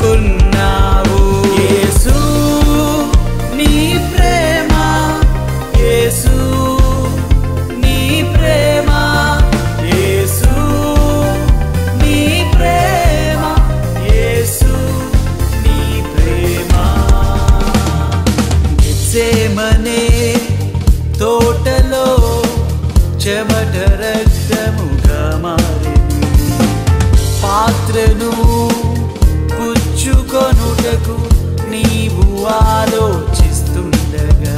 పంచుకున్నావు. యేసు నీ ప్రేమ, యేసు నీ ప్రేమ, యేసు నీ ప్రేమ, యేసు నీ ప్రేమ. గెత్సేమనే తోటలో చెమట రక్తముగా మారెను. పాత్రను పుచ్చుకొనుటకు నీవు ఆలోచిస్తుండగా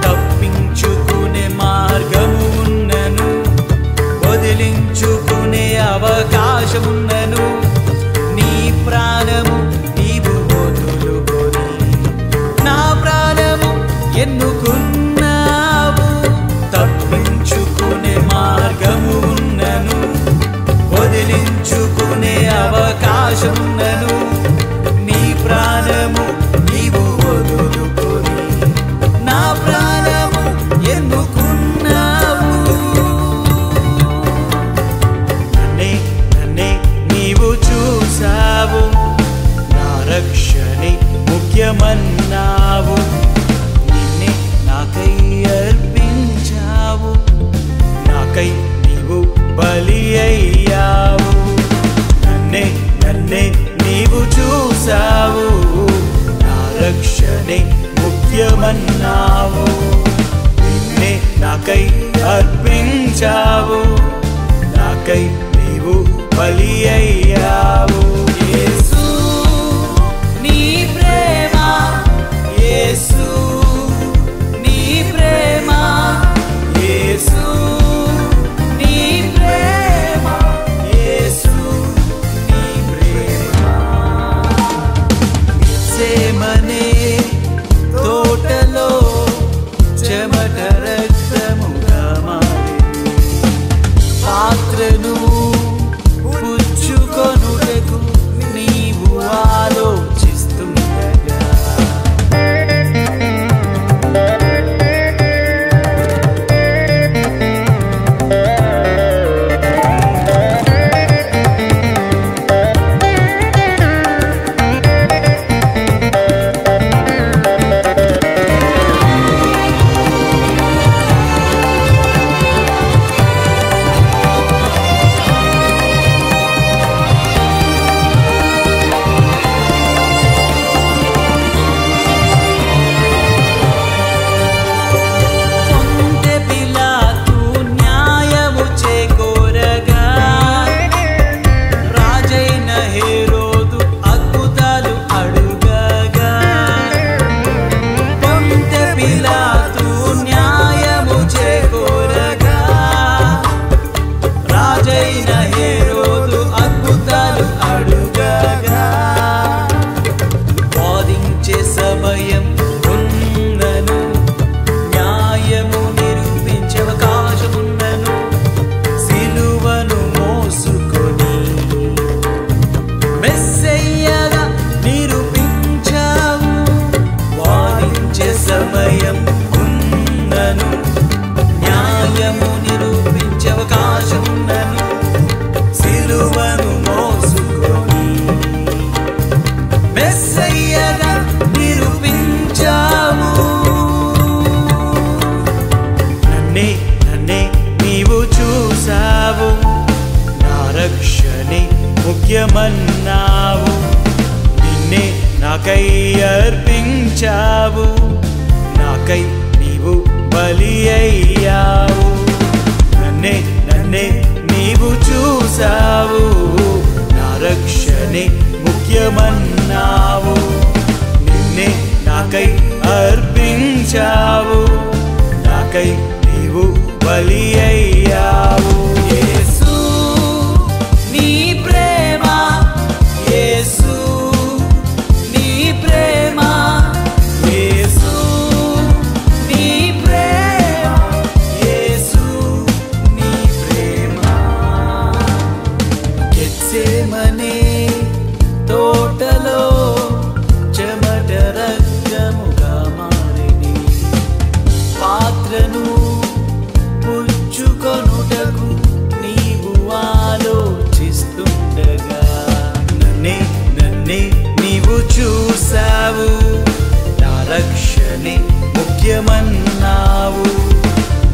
తప్పించుకునే మార్గము ఉన్నను, వదిలించుకునే అవకాశమున్నను. నీ ప్రాణము నీవు వదులుకొని నా ప్రాణము ఎన్నుకున్నావు. తప్పించుకునే మార్గము ఉన్నను, వదిలించుకునే అవకాశమున్నను. నీ ప్రాణము నీవు వదులుకొని నా ప్రాణము ఎన్నుకున్నావు. నన్నే నీవు చూసావు, నా రక్షణే ముఖ్యమన్నావు. నిన్నే నాకై అర్పించావు, నాకై నీవు బలి అయ్యావు. నన్నే నీవు చూసావు, నా రక్షణే ముఖ్యమన్నావు. నిన్నే నాకై అర్పించావు, నాకై నీవు బలి అయ్యావు. యేసు నీ ప్రేమ, యేసు నీ ప్రేమ, యేసు నీ ప్రేమ, యేసు నీ ప్రేమ. గెత్సేమనే తోటలో చెమట రక్తముగా మారెను. పాత్రను పుచ్చుకొనుటకు నీవు ఆలోచిస్తుండగా ముఖ్యమన్నావు. నిన్నే నాకై అర్పించావు, నాకై నీవు బలి అయ్యావు. నన్నే నన్నే నీవు చూసావు, నా రక్షణే ముఖ్యమన్నావు. నిన్నే నాకై అర్పించావు, నాకై నీవు బలి అయ్యావు. యేసు నీ ప్రేమ, యేసు నీ ప్రేమ, యేసు నీ ప్రేమ, యేసు నీ ప్రేమ. గెత్సేమనే తోటలో చెమట రక్తముగా మారిని పాత్రను పుచ్చుకొనుటకు నీవు ఆలోచిస్తుండగా, నన్నే నన్నే నీవు చూసావు, నా రక్షణే ముఖ్యమన్నావు.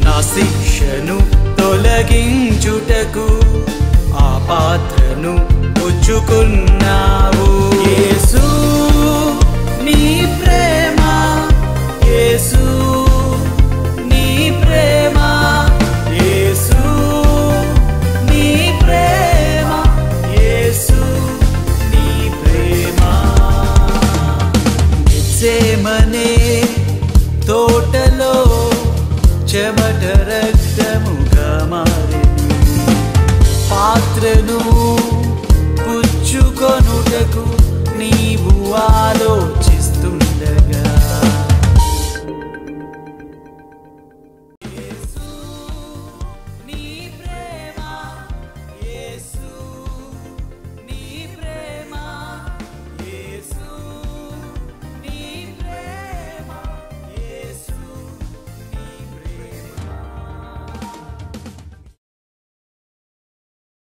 నా శిక్షను తొలగించుటకు ఆ పాత్రను పుచ్చుకున్నావు. యేసు నీ ప్రేమ, యేసు నీ ప్రేమ, యేసు నీ ప్రేమ, యేసు నీ ప్రేమ. గెత్సేమనే తోటలో చెమట రక్తముగా మారిని పాత్రను పుచ్చుకొనుటకు నీవు ఆలోచించగా,